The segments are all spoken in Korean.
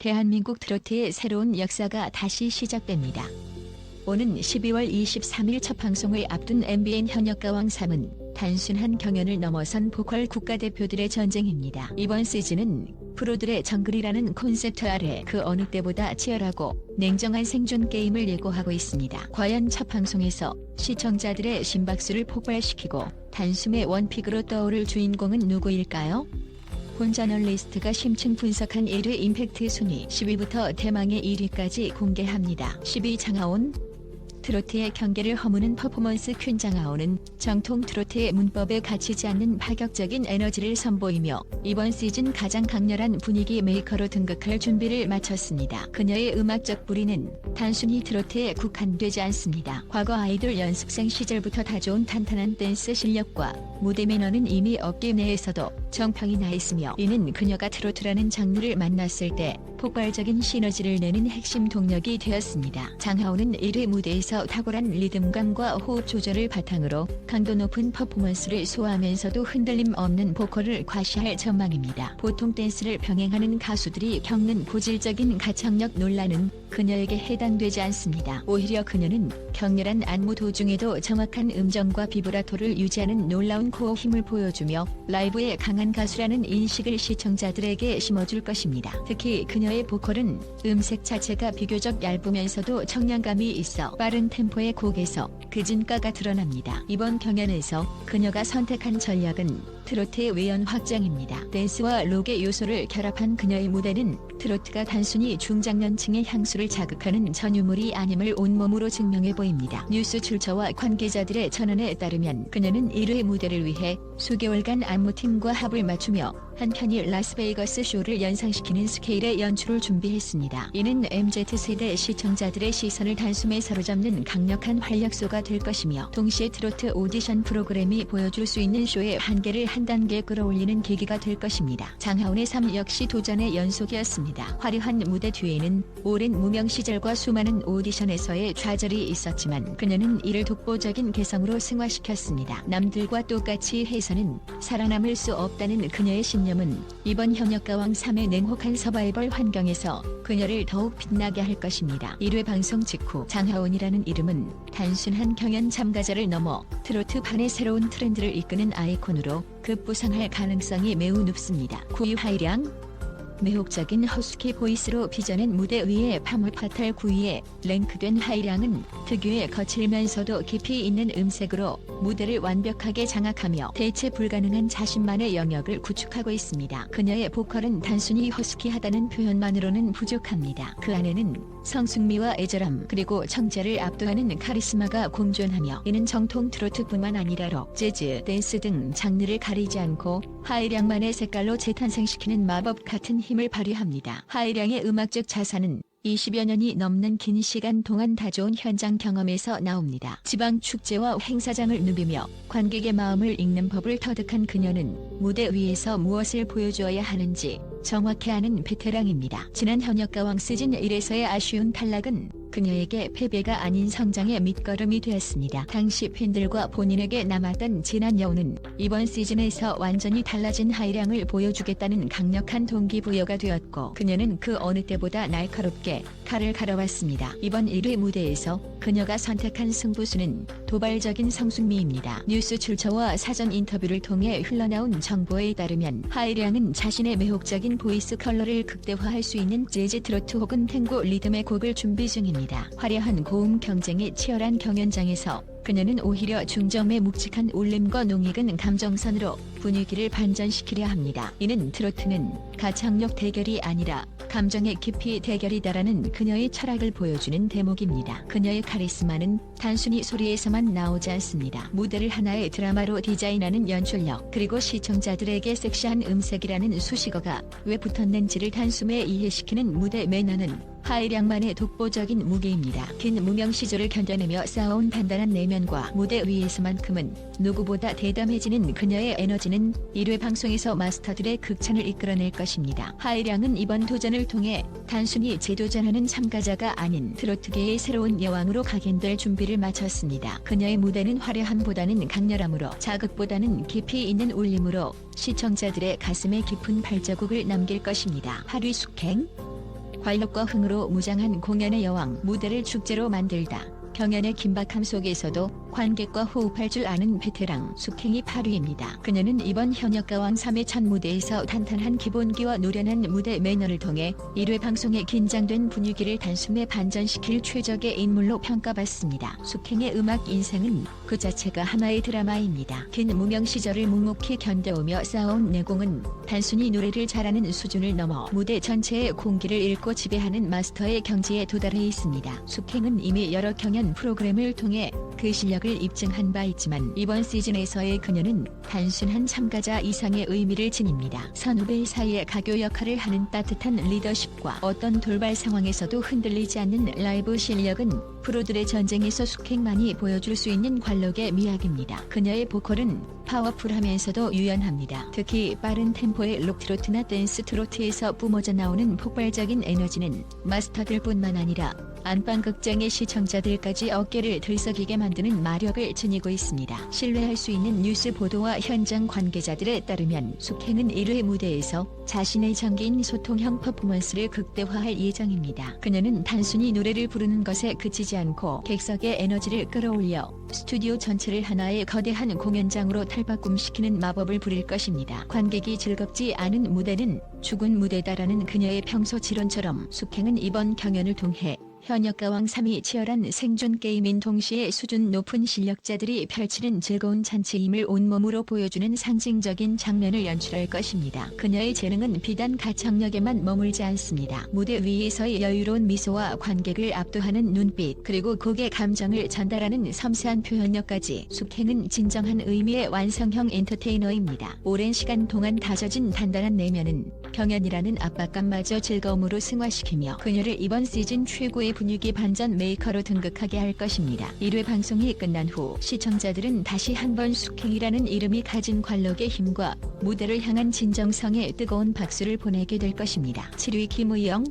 대한민국 트로트의 새로운 역사가 다시 시작됩니다. 오는 12월 23일 첫 방송을 앞둔 MBN 현역가왕 3은 단순한 경연을 넘어선 보컬 국가대표들의 전쟁입니다. 이번 시즌은 프로들의 정글이라는 콘셉트 아래 그 어느 때보다 치열하고 냉정한 생존 게임을 예고하고 있습니다. 과연 첫 방송에서 시청자들의 심박수를 폭발시키고 단숨에 원픽으로 떠오를 주인공은 누구일까요? 본 저널리스트가 심층 분석한 1위 임팩트 순위 10위부터 대망의 1위까지 공개합니다. 10위 장하온. 트로트의 경계를 허무는 퍼포먼스 퀸 장하온은 정통 트로트의 문법에 갇히지 않는 파격적인 에너지를 선보이며 이번 시즌 가장 강렬한 분위기 메이커로 등극할 준비를 마쳤습니다. 그녀의 음악적 뿌리는 단순히 트로트에 국한되지 않습니다. 과거 아이돌 연습생 시절부터 다져온 탄탄한 댄스 실력과 무대 매너는 이미 업계 내에서도 정평이 나 있으며 이는 그녀가 트로트라는 장르를 만났을 때 폭발적인 시너지를 내는 핵심 동력이 되었습니다. 장하온은 1회 무대에서 탁월한 리듬감과 호흡 조절을 바탕으로 강도 높은 퍼포먼스를 소화하면서도 흔들림 없는 보컬을 과시할 전망입니다. 보통 댄스를 병행하는 가수들이 겪는 고질적인 가창력 논란은 그녀에게 해당되지 않습니다. 오히려 그녀는 격렬한 안무 도중에도 정확한 음정과 비브라토를 유지하는 놀라운 코어 힘을 보여주며 라이브에 강한 가수라는 인식을 시청자들에게 심어줄 것입니다. 특히 그녀의 보컬은 음색 자체가 비교적 얇으면서도 청량감이 있어 빠른 템포의 곡에서 그진가가 드러납니다. 이번 경연에서 그녀가 선택한 전략은 트로트의 외연 확장입니다. 댄스와 록의 요소를 결합한 그녀의 무대는 트로트가 단순히 중장년층의 향수를 자극하는 전유물이 아님을 온몸으로 증명해 보입니다. 뉴스 출처와 관계자들의 전언에 따르면 그녀는 1회 무대를 위해 수개월간 안무팀과 합을 맞추며 한편이 라스베이거스 쇼를 연상시키는 스케일의 연출을 준비했습니다. 이는 MZ세대 시청자들의 시선을 단숨에 사로잡는 강력한 활력소가 될 것이며 동시에 트로트 오디션 프로그램이 보여줄 수 있는 쇼의 한계를 한 단계 끌어올리는 계기가 될 것입니다. 장하온의 삶 역시 도전의 연속이었습니다. 화려한 무대 뒤에는 오랜 무명 시절과 수많은 오디션에서의 좌절이 있었지만 그녀는 이를 독보적인 개성으로 승화시켰습니다. 남들과 똑같이 해서는 살아남을 수 없다는 그녀의 신념은 이번 현역가왕 3의 냉혹한 서바이벌 환경에서 그녀를 더욱 빛나게 할 것입니다. 1회 방송 직후 장하온이라는 이름은 단순한 경연 참가자를 넘어 트로트판의 새로운 트렌드를 이끄는 아이콘으로 급부상할 가능성이 매우 높습니다. 9위 하이량. 매혹적인 허스키 보이스로 빚어낸 무대 위에 파묻파탈 9위에 랭크된 하이량은 특유의 거칠면서도 깊이 있는 음색으로 무대를 완벽하게 장악하며 대체 불가능한 자신만의 영역을 구축하고 있습니다. 그녀의 보컬은 단순히 허스키하다는 표현만으로는 부족합니다. 그 안에는 성숙미와 애절함 그리고 청자를 압도하는 카리스마가 공존하며 이는 정통 트로트뿐만 아니라 록, 재즈, 댄스 등 장르를 가리지 않고 하이량만의 색깔로 재탄생시키는 마법 같은 힘을 발휘합니다. 하이량의 음악적 자산은 20여 년이 넘는 긴 시간 동안 다져온 현장 경험에서 나옵니다. 지방 축제와 행사장을 누비며 관객의 마음을 읽는 법을 터득한 그녀는 무대 위에서 무엇을 보여주어야 하는지 정확히 아는 베테랑입니다. 지난 현역가왕 시즌 1에서의 아쉬운 탈락은 그녀에게 패배가 아닌 성장의 밑거름이 되었습니다. 당시 팬들과 본인에게 남았던 지난 여운은 이번 시즌에서 완전히 달라진 하이량을 보여주겠다는 강력한 동기부여가 되었고 그녀는 그 어느 때보다 날카롭게 칼을 갈아왔습니다. 이번 1회 무대에서 그녀가 선택한 승부수는 도발적인 성숙미입니다. 뉴스 출처와 사전 인터뷰를 통해 흘러나온 정보에 따르면 하이량은 자신의 매혹적인 보이스 컬러를 극대화할 수 있는 재즈 트로트 혹은 탱고 리듬의 곡을 준비 중입니다. 화려한 고음 경쟁이 치열한 경연장에서 그녀는 오히려 중저음의 묵직한 울림과 농익은 감정선으로 분위기를 반전시키려 합니다. 이는 트로트는 가창력 대결이 아니라 감정의 깊이 대결이다라는 그녀의 철학을 보여주는 대목입니다. 그녀의 카리스마는 단순히 소리에서만 나오지 않습니다. 무대를 하나의 드라마로 디자인하는 연출력 그리고 시청자들에게 섹시한 음색이라는 수식어가 왜 붙었는지를 단숨에 이해시키는 무대 매너는 하이량만의 독보적인 무게입니다. 긴 무명 시절을 견뎌내며 쌓아온 단단한 내면과 무대 위에서만큼은 누구보다 대담해지는 그녀의 에너지는 1회 방송에서 마스터들의 극찬을 이끌어낼 것입니다. 하이량은 이번 도전을 통해 단순히 재도전하는 참가자가 아닌 트로트계의 새로운 여왕으로 각인될 준비를 마쳤습니다. 그녀의 무대는 화려함보다는 강렬함으로 자극보다는 깊이 있는 울림으로 시청자들의 가슴에 깊은 발자국을 남길 것입니다. 8위 숙행. 관록과 흥으로 무장한 공연의 여왕, 무대를 축제로 만들다. 경연의 긴박함 속에서도 관객과 호흡할 줄 아는 베테랑 숙행이 8위입니다. 그녀는 이번 현역가왕 3회 첫 무대에서 탄탄한 기본기와 노련한 무대 매너를 통해 1회 방송의 긴장된 분위기를 단숨에 반전시킬 최적의 인물로 평가받습니다. 숙행의 음악 인생은 그 자체가 하나의 드라마입니다. 긴 무명 시절을 묵묵히 견뎌오며 쌓아온 내공은 단순히 노래를 잘하는 수준을 넘어 무대 전체의 공기를 읽고 지배하는 마스터의 경지에 도달해 있습니다. 숙행은 이미 여러 경연 프로그램을 통해 그 실력을 입증한 바 있지만 이번 시즌에서의 그녀는 단순한 참가자 이상의 의미를 지닙니다. 선후배 사이의 가교 역할을 하는 따뜻한 리더십과 어떤 돌발 상황에서도 흔들리지 않는 라이브 실력은 프로들의 전쟁에서 숙행만이 보여줄 수 있는 관록의 미학입니다. 그녀의 보컬은 파워풀하면서도 유연합니다. 특히 빠른 템포의 록트로트나 댄스 트로트에서 뿜어져 나오는 폭발적인 에너지는 마스터들뿐만 아니라 안방극장의 시청자들까지 어깨를 들썩이게 만드는 마력을 지니고 있습니다. 신뢰할 수 있는 뉴스 보도와 현장 관계자들에 따르면 숙행은 1회 무대에서 자신의 장기인 소통형 퍼포먼스를 극대화할 예정입니다. 그녀는 단순히 노래를 부르는 것에 그치지 않고 객석의 에너지를 끌어올려 스튜디오 전체를 하나의 거대한 공연장으로 탈바꿈시키는 마법을 부릴 것입니다. 관객이 즐겁지 않은 무대는 죽은 무대다라는 그녀의 평소 지론처럼 숙행은 이번 경연을 통해 현역가왕 3위 치열한 생존 게임인 동시에 수준 높은 실력자들이 펼치는 즐거운 잔치임을 온몸으로 보여주는 상징적인 장면을 연출할 것입니다. 그녀의 재능은 비단 가창력에만 머물지 않습니다. 무대 위에서의 여유로운 미소와 관객을 압도하는 눈빛, 그리고 곡의 감정을 전달하는 섬세한 표현력까지 숙행은 진정한 의미의 완성형 엔터테이너입니다. 오랜 시간 동안 다져진 단단한 내면은 경연이라는 압박감마저 즐거움으로 승화시키며 그녀를 이번 시즌 최고의 분위기 반전 메이커로 등극하게 할 것입니다. 1회 방송이 끝난 후 시청자들은 다시 한번 숙행이라는 이름이 가진 관록의 힘과 무대를 향한 진정성에 뜨거운 박수를 보내게 될 것입니다. 7위 김의영,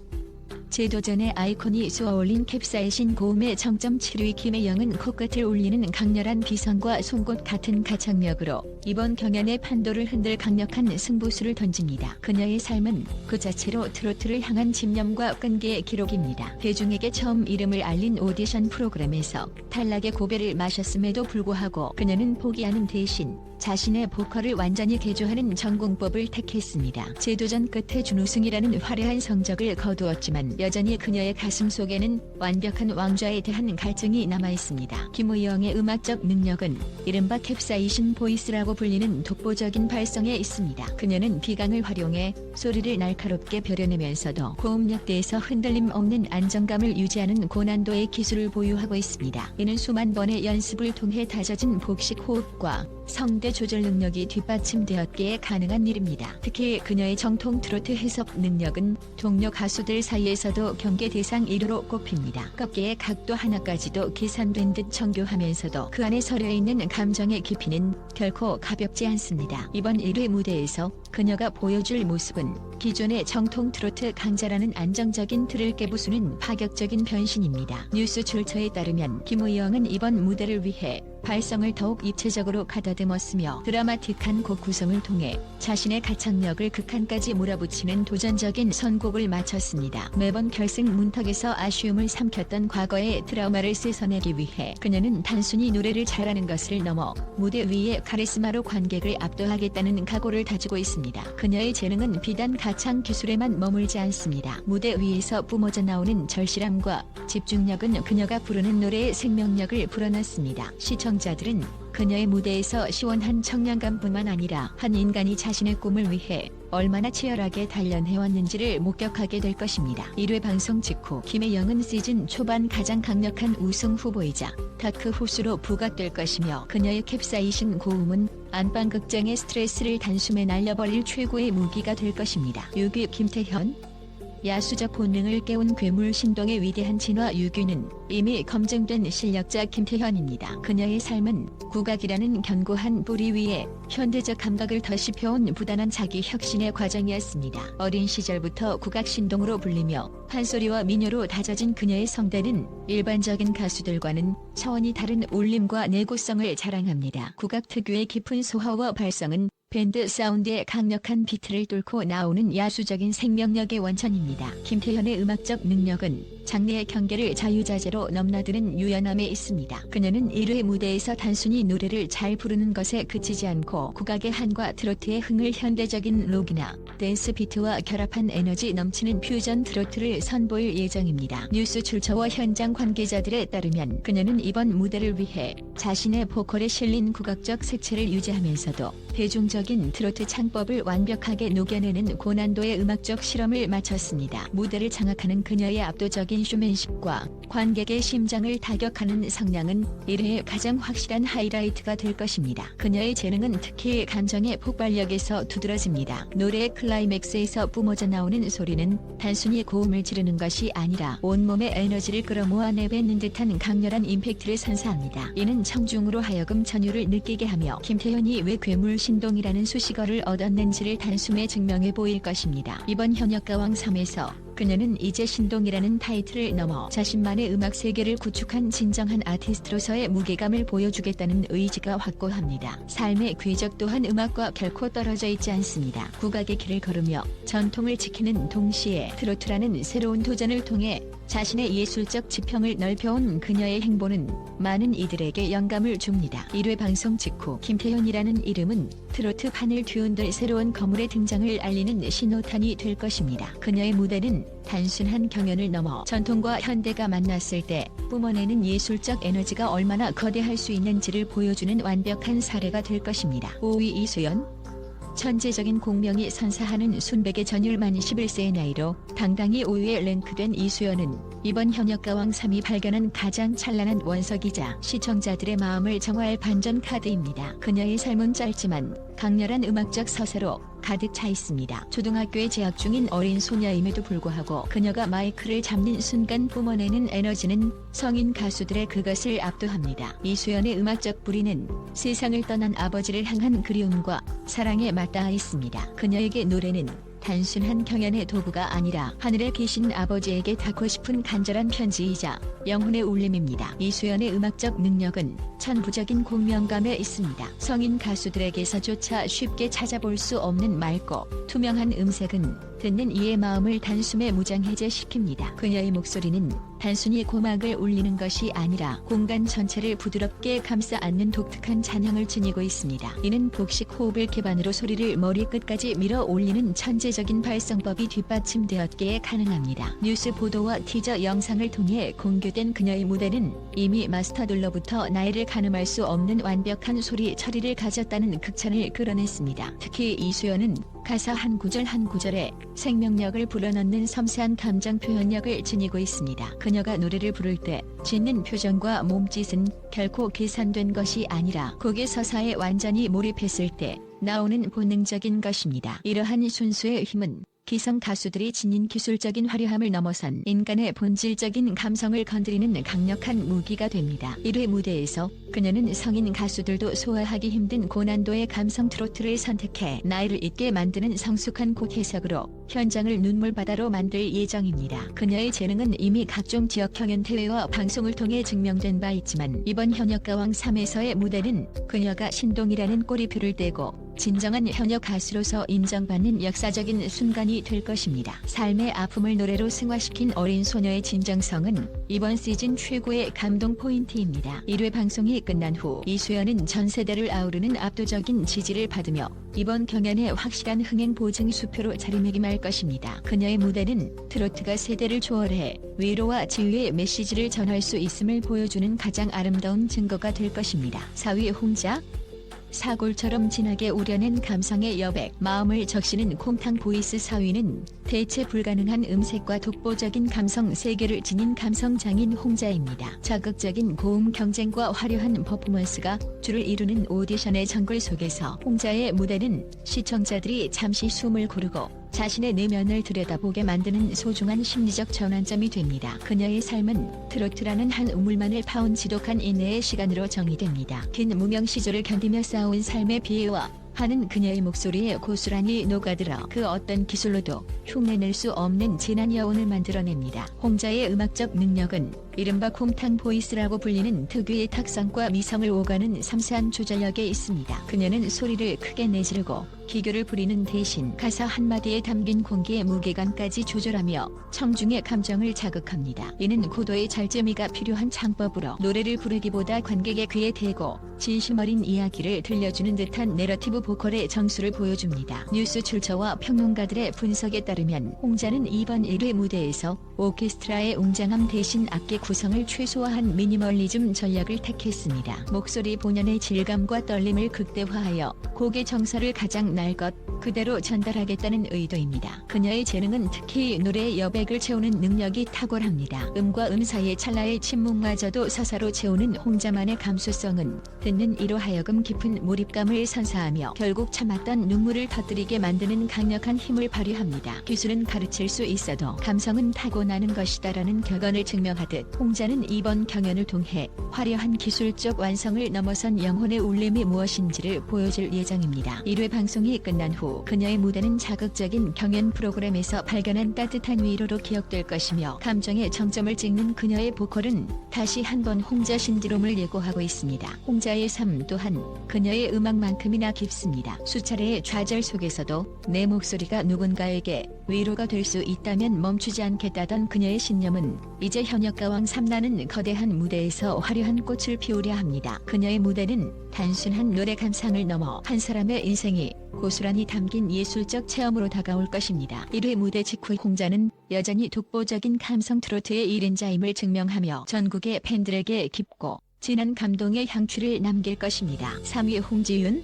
재도전의 아이콘이 쏘아올린 캡사이신 고음의 정점. 7위 김혜영은 코끝을 울리는 강렬한 비성과 송곳 같은 가창력으로 이번 경연의 판도를 흔들 강력한 승부수를 던집니다. 그녀의 삶은 그 자체로 트로트를 향한 집념과 끈기의 기록입니다. 대중에게 처음 이름을 알린 오디션 프로그램에서 탈락의 고배를 마셨음에도 불구하고 그녀는 포기하는 대신 자신의 보컬을 완전히 개조하는 전공법을 택했습니다. 재도전 끝에 준우승이라는 화려한 성적을 거두었지만 여전히 그녀의 가슴 속에는 완벽한 왕좌에 대한 갈증이 남아있습니다. 김의영의 음악적 능력은 이른바 캡사이신 보이스라고 불리는 독보적인 발성에 있습니다. 그녀는 비강을 활용해 소리를 날카롭게 벼려내면서도 고음역대에서 흔들림 없는 안정감을 유지하는 고난도의 기술을 보유하고 있습니다. 이는 수만 번의 연습을 통해 다져진 복식 호흡과 성대 조절 능력이 뒷받침되었기에 가능한 일입니다. 특히 그녀의 정통 트로트 해석 능력은 동료 가수들 사이에서도 경계 대상 1호로 꼽힙니다. 꺾기의 각도 하나까지도 계산된 듯 정교하면서도 그 안에 서려있는 감정의 깊이는 결코 가볍지 않습니다. 이번 1회 무대에서 그녀가 보여줄 모습은 기존의 정통 트로트 강자라는 안정적인 틀을 깨부수는 파격적인 변신입니다. 뉴스 출처에 따르면 김의영은 이번 무대를 위해 발성을 더욱 입체적으로 가다듬었으며 드라마틱한 곡 구성을 통해 자신의 가창력을 극한까지 몰아붙이는 도전적인 선곡을 마쳤습니다. 매번 결승 문턱에서 아쉬움을 삼켰던 과거의 트라우마를 씻어내기 위해 그녀는 단순히 노래를 잘하는 것을 넘어 무대 위의 카리스마로 관객을 압도하겠다는 각오를 다지고 있습니다. 그녀의 재능은 비단 가창 기술에만 머물지 않습니다. 무대 위에서 뿜어져 나오는 절실함과 집중력은 그녀가 부르는 노래의 생명력을 불어넣습니다. 시청자들은 그녀의 무대에서 시원한 청량감뿐만 아니라 한 인간이 자신의 꿈을 위해 얼마나 치열하게 단련해왔는지를 목격하게 될 것입니다. 1회 방송 직후 김혜영은 시즌 초반 가장 강력한 우승 후보이자 다크 호수로 부각될 것이며 그녀의 캡사이신 고음은 안방극장의 스트레스를 단숨에 날려버릴 최고의 무기가 될 것입니다. 6위 김태현, 야수적 본능을 깨운 괴물 신동의 위대한 진화. 유규는 이미 검증된 실력자 김태현입니다. 그녀의 삶은 국악이라는 견고한 뿌리 위에 현대적 감각을 덧입 혀온 부단한 자기 혁신의 과정이었습니다. 어린 시절부터 국악 신동으로 불리며 판소리와 민요로 다져진 그녀의 성대는 일반적인 가수들과는 차원이 다른 울림과 내구성을 자랑합니다. 국악 특유의 깊은 소화와 발성은 밴드 사운드의 강력한 비트를 뚫고 나오는 야수적인 생명력의 원천입니다. 김태현의 음악적 능력은 장르의 경계를 자유자재로 넘나드는 유연함에 있습니다. 그녀는 1회 무대에서 단순히 노래를 잘 부르는 것에 그치지 않고 국악의 한과 트로트의 흥을 현대적인 록이나 댄스 비트와 결합한 에너지 넘치는 퓨전 트로트를 선보일 예정입니다. 뉴스 출처와 현장 관계자들에 따르면 그녀는 이번 무대를 위해 자신의 보컬에 실린 국악적 색채를 유지하면서도 대중적인 트로트 창법을 완벽하게 녹여내는 고난도의 음악적 실험을 마쳤습니다. 무대를 장악하는 그녀의 압도적인 쇼맨십과 관객의 심장을 타격하는 성량은 1회의 가장 확실한 하이라이트가 될 것입니다. 그녀의 재능은 특히 감정의 폭발력에서 두드러집니다. 노래의 클라이맥스에서 뿜어져 나오는 소리는 단순히 고음을 지르는 것이 아니라 온몸의 에너지를 끌어모아 내뱉는 듯한 강렬한 임팩트를 선사합니다. 이는 청중으로 하여금 전율을 느끼게 하며 김태현이 왜 괴물 신동이라는 수식어를 얻었는지를 단숨에 증명해 보일 것입니다. 이번 현역가왕 3에서 그녀는 이제 신동이라는 타이틀을 넘어 자신만의 음악 세계를 구축한 진정한 아티스트로서의 무게감을 보여주겠다는 의지가 확고합니다. 삶의 궤적 또한 음악과 결코 떨어져 있지 않습니다. 국악의 길을 걸으며 전통을 지키는 동시에 트로트라는 새로운 도전을 통해 자신의 예술적 지평을 넓혀온 그녀의 행보는 많은 이들에게 영감을 줍니다. 1회 방송 직후 김태현이라는 이름은 트로트 판을 뒤흔들 새로운 거물의 등장을 알리는 신호탄이 될 것입니다. 그녀의 무대는 단순한 경연을 넘어 전통과 현대가 만났을 때 뿜어내는 예술적 에너지가 얼마나 거대할 수 있는지를 보여주는 완벽한 사례가 될 것입니다. 5위 이수연. 천재적인 공명이 선사하는 순백의 전율만 21세의 나이로 당당히 5위에 랭크된 이수연은 이번 현역가왕 3이 발견한 가장 찬란한 원석이자 시청자들의 마음을 정화할 반전 카드입니다. 그녀의 삶은 짧지만 강렬한 음악적 서사로 가득 차 있습니다. 초등학교에 재학 중인 어린 소녀임에도 불구하고 그녀가 마이크를 잡는 순간 뿜어내는 에너지는 성인 가수들의 그것을 압도합니다. 이수연의 음악적 뿌리는 세상을 떠난 아버지를 향한 그리움과 사랑에 맞닿아 있습니다. 그녀에게 노래는 단순한 경연의 도구가 아니라 하늘에 계신 아버지에게 닿고 싶은 간절한 편지이자 영혼의 울림입니다. 이수연의 음악적 능력은 천부적인 공명감에 있습니다. 성인 가수들에게서조차 쉽게 찾아볼 수 없는 맑고 투명한 음색은 듣는 이의 마음을 단숨에 무장해제시킵니다. 그녀의 목소리는 단순히 고막을 울리는 것이 아니라 공간 전체를 부드럽게 감싸 안는 독특한 잔향을 지니고 있습니다. 이는 복식 호흡을 기반으로 소리를 머리끝까지 밀어 올리는 천재적인 발성법이 뒷받침되었기에 가능합니다. 뉴스 보도와 티저 영상을 통해 공개된 그녀의 무대는 이미 마스터들로부터 나이를 가늠할 수 없는 완벽한 소리 처리를 가졌다는 극찬을 끌어냈습니다. 특히 이수연은 가사 한 구절 한 구절에 생명력을 불어넣는 섬세한 감정 표현력을 지니고 있습니다. 그녀가 노래를 부를 때 짓는 표정과 몸짓은 결코 계산된 것이 아니라 곡의 서사에 완전히 몰입했을 때 나오는 본능적인 것입니다. 이러한 순수의 힘은 기성 가수들이 지닌 기술적인 화려함을 넘어선 인간의 본질적인 감성을 건드리는 강력한 무기가 됩니다. 1회 무대에서 그녀는 성인 가수들도 소화하기 힘든 고난도의 감성 트로트를 선택해 나이를 잊게 만드는 성숙한 곡 해석으로 현장을 눈물바다로 만들 예정입니다. 그녀의 재능은 이미 각종 지역 경연 대회와 방송을 통해 증명된 바 있지만 이번 현역가왕 3에서의 무대는 그녀가 신동이라는 꼬리표를 떼고 진정한 현역 가수로서 인정받는 역사적인 순간이 될 것입니다. 삶의 아픔을 노래로 승화시킨 어린 소녀의 진정성은 이번 시즌 최고의 감동 포인트입니다. 1회 방송이 끝난 후 이수연은 전 세대를 아우르는 압도적인 지지를 받으며 이번 경연에 확실한 흥행 보증 수표로 자리매김할 것입니다. 그녀의 무대는 트로트가 세대를 초월해 위로와 지휘의 메시지를 전할 수 있음을 보여주는 가장 아름다운 증거가 될 것입니다. 4위 홍자. 사골처럼 진하게 우려낸 감성의 여백, 마음을 적시는 콩탕 보이스 4위는 대체 불가능한 음색과 독보적인 감성 세계를 지닌 감성 장인 홍자입니다. 자극적인 고음 경쟁과 화려한 퍼포먼스가 주를 이루는 오디션의 정글 속에서 홍자의 무대는 시청자들이 잠시 숨을 고르고 자신의 내면을 들여다보게 만드는 소중한 심리적 전환점이 됩니다. 그녀의 삶은 트로트라는 한 우물만을 파온 지독한 인내의 시간으로 정의됩니다. 긴 무명 시절을 견디며 쌓아온 삶의 비애와 하는 그녀의 목소리에 고스란히 녹아들어 그 어떤 기술로도 흉내낼 수 없는 진한 여운을 만들어냅니다. 홍자의 음악적 능력은 이른바 곰탕 보이스라고 불리는 특유의 탁성과 미성을 오가는 섬세한 조절력에 있습니다. 그녀는 소리를 크게 내지르고 기교를 부리는 대신 가사 한마디에 담긴 공기의 무게감까지 조절하며 청중의 감정을 자극합니다. 이는 고도의 절제미가 필요한 창법으로 노래를 부르기보다 관객의 귀에 대고 진심 어린 이야기를 들려주는 듯한 내러티브 보컬의 정수를 보여줍니다. 뉴스 출처와 평론가들의 분석에 따르면 홍자는 이번 1회 무대에서 오케스트라의 웅장함 대신 악기 구성을 최소화한 미니멀리즘 전략을 택했습니다. 목소리 본연의 질감과 떨림을 극대화하여 곡의 정서를 가장 날 것 그대로 전달하겠다는 의도입니다. 그녀의 재능은 특히 노래의 여백을 채우는 능력이 탁월합니다. 음과 음 사이의 찰나의 침묵마저도 서사로 채우는 홍자만의 감수성은 듣는 이로 하여금 깊은 몰입감을 선사하며 결국 참았던 눈물을 터뜨리게 만드는 강력한 힘을 발휘합니다. 기술은 가르칠 수 있어도 감성은 타고나는 것이다라는 격언을 증명하듯 홍자는 이번 경연을 통해 화려한 기술적 완성을 넘어선 영혼의 울림이 무엇인지를 보여줄 예정입니다. 1회 방송이 끝난 후 그녀의 무대는 자극적인 경연 프로그램에서 발견한 따뜻한 위로로 기억될 것이며 감정의 정점을 찍는 그녀의 보컬은 다시 한번 홍자 신드롬을 예고하고 있습니다. 홍자의 삶 또한 그녀의 음악만큼이나 깊습니다. 수차례의 좌절 속에서도 내 목소리가 누군가에게 위로가 될 수 있다면 멈추지 않겠다던 그녀의 신념은 이제 현역가왕 3라는 거대한 무대에서 화려한 꽃을 피우려 합니다. 그녀의 무대는 단순한 노래 감상을 넘어 한 사람의 인생이 고스란히 담긴 예술적 체험으로 다가올 것입니다. 1회 무대 직후 홍자는 여전히 독보적인 감성 트로트의 1인자임을 증명하며 전국의 팬들에게 깊고 진한 감동의 향취를 남길 것입니다. 3위 홍지윤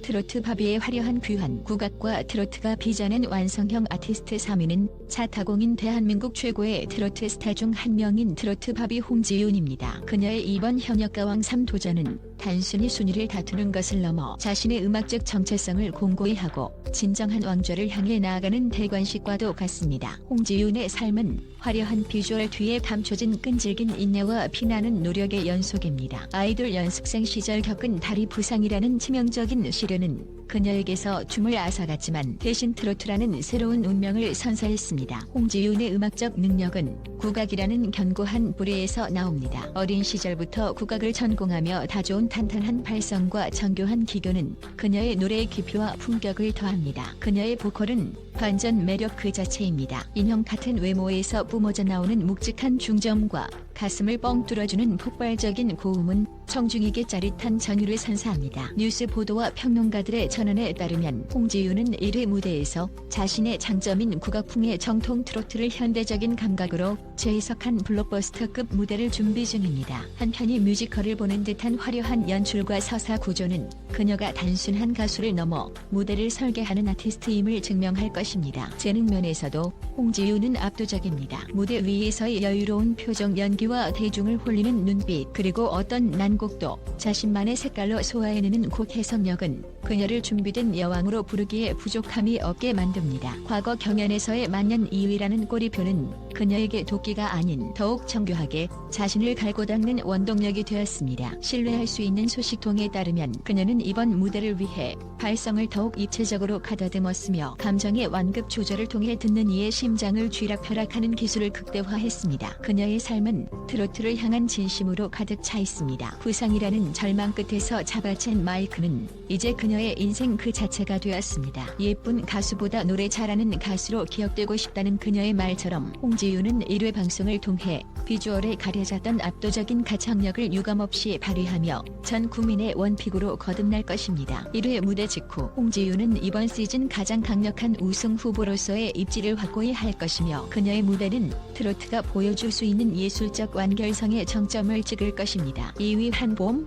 트로트 바비의 화려한 귀환 국악과 트로트가 빚어낸 완성형 아티스트 3위는 자타공인 대한민국 최고의 트로트 스타 중 한 명인 트로트 바비 홍지윤입니다. 그녀의 이번 현역가왕 3 도전은 단순히 순위를 다투는 것을 넘어 자신의 음악적 정체성을 공고히 하고 진정한 왕좌를 향해 나아가는 대관식과도 같습니다. 홍지윤의 삶은 화려한 비주얼 뒤에 감춰진 끈질긴 인내와 피나는 노력의 연속입니다. 아이돌 연습생 시절 겪은 다리 부상이라는 치명적인 시련은 그녀에게서 춤을 앗아갔지만 대신 트로트라는 새로운 운명을 선사했습니다. 홍지윤의 음악적 능력은 국악이라는 견고한 뿌리에서 나옵니다. 어린 시절부터 국악을 전공하며 다져온 탄탄한 발성과 정교한 기교는 그녀의 노래의 깊이와 품격을 더합니다. 그녀의 보컬은 반전 매력 그 자체입니다. 인형 같은 외모에서 뿜어져 나오는 묵직한 중저음과 가슴을 뻥 뚫어주는 폭발적인 고음은 청중에게 짜릿한 전율을 선사합니다. 뉴스 보도와 평론가들의 전언에 따르면 홍지윤은 1회 무대에서 자신의 장점인 국악풍의 정통 트로트를 현대적인 감각으로 재해석한 블록버스터급 무대를 준비 중입니다. 한편이 뮤지컬을 보는 듯한 화려한 연출과 서사 구조는 그녀가 단순한 가수를 넘어 무대를 설계하는 아티스트임을 증명할 것입니다. 재능 면에서도 홍지윤은 압도적입니다. 무대 위에서의 여유로운 표정 연기와 대중을 홀리는 눈빛 그리고 어떤 난곡도 자신만의 색깔로 소화해내는 곡 해석력은 그녀를 준비된 여왕으로 부르기에 부족함이 없게 만듭니다. 과거 경연에서의 만년 2위라는 꼬리표는 그녀에게 도끼가 아닌 더욱 정교하게 자신을 갈고 닦는 원동력이 되었습니다. 신뢰할 수 있는 소식통에 따르면 그녀는 이번 무대를 위해 발성을 더욱 입체적으로 가다듬었으며 감정의 완급 조절을 통해 듣는 이의 심장을 쥐락펴락하는 기술을 극대화했습니다. 그녀의 삶은 트로트를 향한 진심으로 가득 차 있습니다. 부상이라는 절망 끝에서 잡아챈 마이크는 이제 그녀의 인생 그 자체가 되었습니다. 예쁜 가수보다 노래 잘하는 가수로 기억되고 싶다는 그녀의 말처럼 홍지윤은 1회 방송을 통해 비주얼에 가려졌던 압도적인 가창력을 유감없이 발휘하며 전 국민의 원픽으로 거듭날 것입니다. 1회 무대 직후 홍지윤은 이번 시즌 가장 강력한 우승 후보로서의 입지를 확고히 할 것이며 그녀의 무대는 트로트가 보여줄 수 있는 예술적 완결성의 정점을 찍을 것입니다. 2위 한봄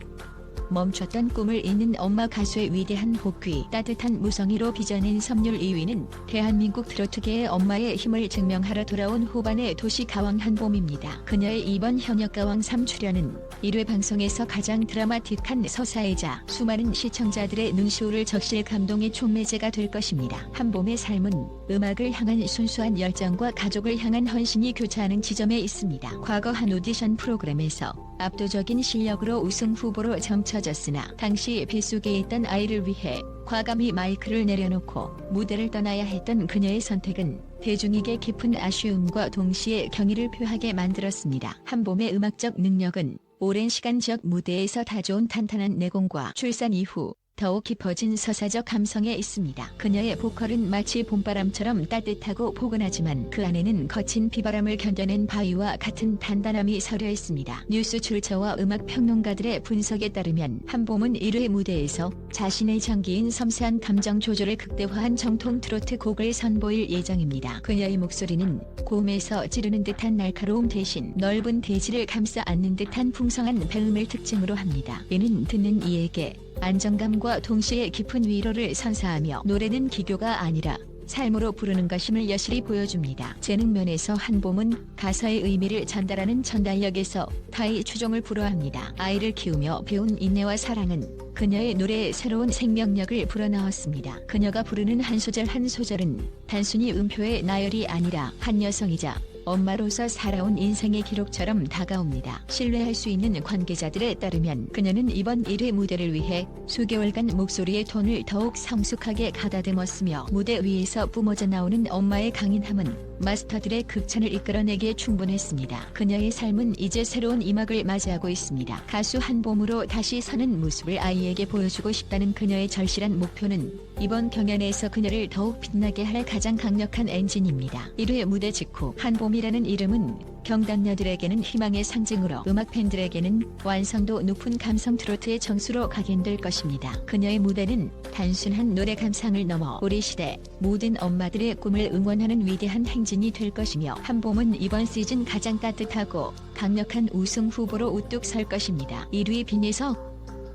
멈췄던 꿈을 잇는 엄마 가수의 위대한 복귀 따뜻한 무성의로 빚어낸 섬률 2위는 대한민국 트로트계의 엄마의 힘을 증명하러 돌아온 후반의 도시 가왕 한봄입니다. 그녀의 이번 현역가왕 3 출연은 1회 방송에서 가장 드라마틱한 서사이자 수많은 시청자들의 눈시울을 적실 감동의 촉매제가 될 것입니다. 한봄의 삶은 음악을 향한 순수한 열정과 가족을 향한 헌신이 교차하는 지점에 있습니다. 과거 한 오디션 프로그램에서 압도적인 실력으로 우승 후보로 점쳐졌으나 당시 뱃속에 있던 아이를 위해 과감히 마이크를 내려놓고 무대를 떠나야 했던 그녀의 선택은 대중에게 깊은 아쉬움과 동시에 경의를 표하게 만들었습니다. 한봄의 음악적 능력은 오랜 시간 지역 무대에서 다져온 탄탄한 내공과 출산 이후 더욱 깊어진 서사적 감성에 있습니다. 그녀의 보컬은 마치 봄바람처럼 따뜻하고 포근하지만 그 안에는 거친 비바람을 견뎌낸 바위와 같은 단단함이 서려 있습니다. 뉴스 출처와 음악 평론가들의 분석에 따르면 한봄은 1회 무대에서 자신의 장기인 섬세한 감정 조절을 극대화한 정통 트로트 곡을 선보일 예정입니다. 그녀의 목소리는 고음에서 찌르는 듯한 날카로움 대신 넓은 대지를 감싸 안는 듯한 풍성한 배음을 특징으로 합니다. 이는 듣는 이에게 안정감과 동시에 깊은 위로를 선사하며 노래는 기교가 아니라 삶으로 부르는 것임을 여실히 보여줍니다. 재능 면에서 한봄은 가사의 의미를 전달하는 전달력에서 타의 추종을 불허합니다. 아이를 키우며 배운 인내와 사랑은 그녀의 노래에 새로운 생명력을 불어넣었습니다. 그녀가 부르는 한 소절 한 소절은 단순히 음표의 나열이 아니라 한 여성이자 엄마로서 살아온 인생의 기록처럼 다가옵니다. 신뢰할 수 있는 관계자들에 따르면 그녀는 이번 1회 무대를 위해 수개월간 목소리의 톤을 더욱 성숙하게 가다듬었으며 무대 위에서 뿜어져 나오는 엄마의 강인함은 마스터들의 극찬을 이끌어내기에 충분했습니다. 그녀의 삶은 이제 새로운 이막을 맞이하고 있습니다. 가수 한봄으로 다시 서는 모습을 아이에게 보여주고 싶다는 그녀의 절실한 목표는 이번 경연에서 그녀를 더욱 빛나게 할 가장 강력한 엔진입니다. 1회 무대 직후 한봄이라는 이름은 경단녀들에게는 희망의 상징으로 음악 팬들에게는 완성도 높은 감성 트로트의 정수로 각인될 것입니다. 그녀의 무대는 단순한 노래 감상을 넘어 우리 시대 모든 엄마들의 꿈을 응원하는 위대한 행진이 될 것이며 한봄은 이번 시즌 가장 따뜻하고 강력한 우승 후보로 우뚝 설 것입니다. 1위 빈에서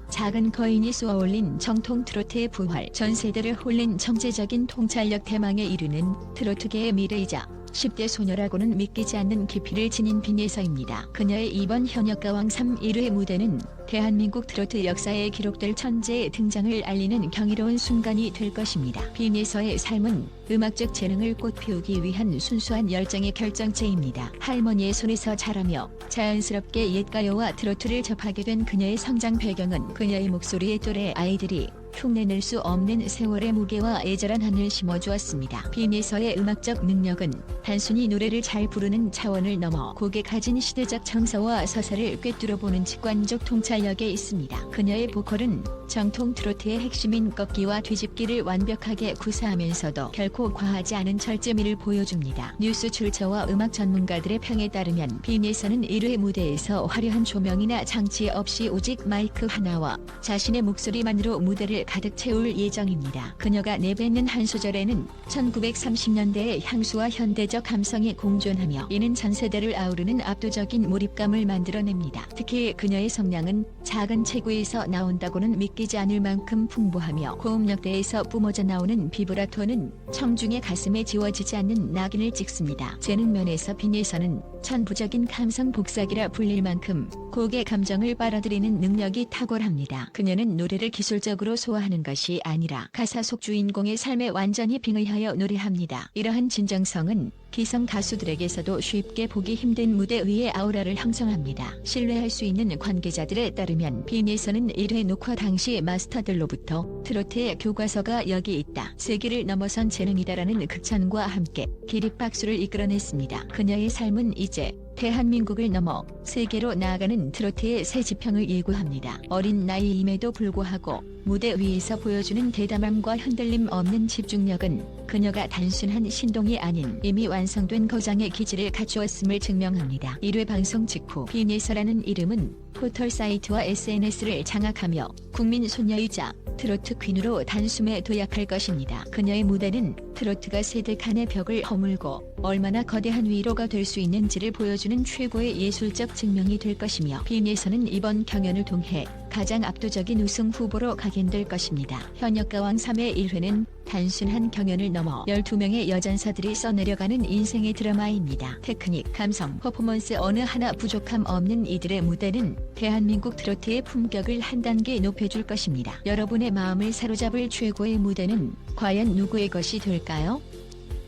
작은 거인이 쏘아올린 정통 트로트의 부활, 전 세대를 홀린 정체적인 통찰력 대망에 이르는 트로트계의 미래이자 10대 소녀라고는 믿기지 않는 깊이를 지닌 빈예서입니다. 그녀의 이번 현역가왕 3 1회 무대는 대한민국 트로트 역사에 기록될 천재의 등장을 알리는 경이로운 순간이 될 것입니다. 빈예서의 삶은 음악적 재능을 꽃피우기 위한 순수한 열정의 결정체입니다. 할머니의 손에서 자라며 자연스럽게 옛가요와 트로트를 접하게 된 그녀의 성장 배경은 그녀의 목소리의 또래 아이들이 흉내낼 수 없는 세월의 무게와 애절한 한을 심어주었습니다. 빈예서의 음악적 능력은 단순히 노래를 잘 부르는 차원을 넘어 곡에 가진 시대적 정서와 서사를 꿰뚫어보는 직관적 통찰력에 있습니다. 그녀의 보컬은 정통 트로트의 핵심인 꺾기와 뒤집기를 완벽하게 구사하면서도 결코 과하지 않은 절제미를 보여줍니다. 뉴스 출처와 음악 전문가들의 평에 따르면 빈예서는 1회 무대에서 화려한 조명이나 장치 없이 오직 마이크 하나와 자신의 목소리만으로 무대를 가득 채울 예정입니다. 그녀가 내뱉는 한 소절에는 1930년대의 향수와 현대적 감성이 공존하며 이는 전 세대를 아우르는 압도적인 몰입감을 만들어냅니다. 특히 그녀의 성량은 작은 체구에서 나온다고는 믿기지 않을 만큼 풍부하며 고음역대에서 뿜어져 나오는 비브라토는 청중의 가슴에 지워지지 않는 낙인을 찍습니다. 재능 면에서 빈예서는 천부적인 감성 복사기라 불릴 만큼 곡의 감정을 빨아들이는 능력이 탁월합니다. 그녀는 노래를 기술적으로 소화하는 것이 아니라 가사 속 주인공의 삶에 완전히 빙의하여 노래합니다. 이러한 진정성은 기성 가수들에게서도 쉽게 보기 힘든 무대 위의 아우라를 형성합니다. 신뢰할 수 있는 관계자들에 따르면 빈예서는 1회 녹화 당시 마스터들로부터 트로트의 교과서가 여기 있다, 세기를 넘어선 재능이다라는 극찬과 함께 기립박수를 이끌어냈습니다. 그녀의 삶은 이제 대한민국을 넘어 세계로 나아가는 트로트의 새 지평을 예고합니다. 어린 나이임에도 불구하고 무대 위에서 보여주는 대담함과 흔들림 없는 집중력은 그녀가 단순한 신동이 아닌 이미 완성된 거장의 기질을 갖추었음을 증명합니다. 1회 방송 직후 빈예서라는 이름은 포털 사이트와 SNS를 장악하며 국민 소녀이자 트로트 퀸으로 단숨에 도약할 것입니다. 그녀의 무대는 트로트가 세대 간의 벽을 허물고 얼마나 거대한 위로가 될 수 있는지를 보여주는 최고의 예술적 증명이 될 것이며 빈예서는 이번 경연을 통해 가장 압도적인 우승 후보로 각인될 것입니다. 현역가왕 3회 1회는 단순한 경연을 넘어 12명의 여전사들이 써내려가는 인생의 드라마입니다. 테크닉, 감성, 퍼포먼스 어느 하나 부족함 없는 이들의 무대는 대한민국 트로트의 품격을 한 단계 높여줄 것입니다. 여러분의 마음을 사로잡을 최고의 무대는 과연 누구의 것이 될까요?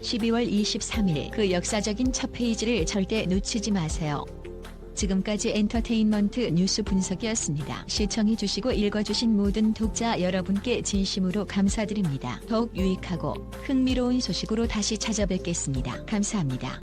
12월 23일 그 역사적인 첫 페이지를 절대 놓치지 마세요. 지금까지 엔터테인먼트 뉴스 분석이었습니다. 시청해주시고 읽어주신 모든 독자 여러분께 진심으로 감사드립니다. 더욱 유익하고 흥미로운 소식으로 다시 찾아뵙겠습니다. 감사합니다.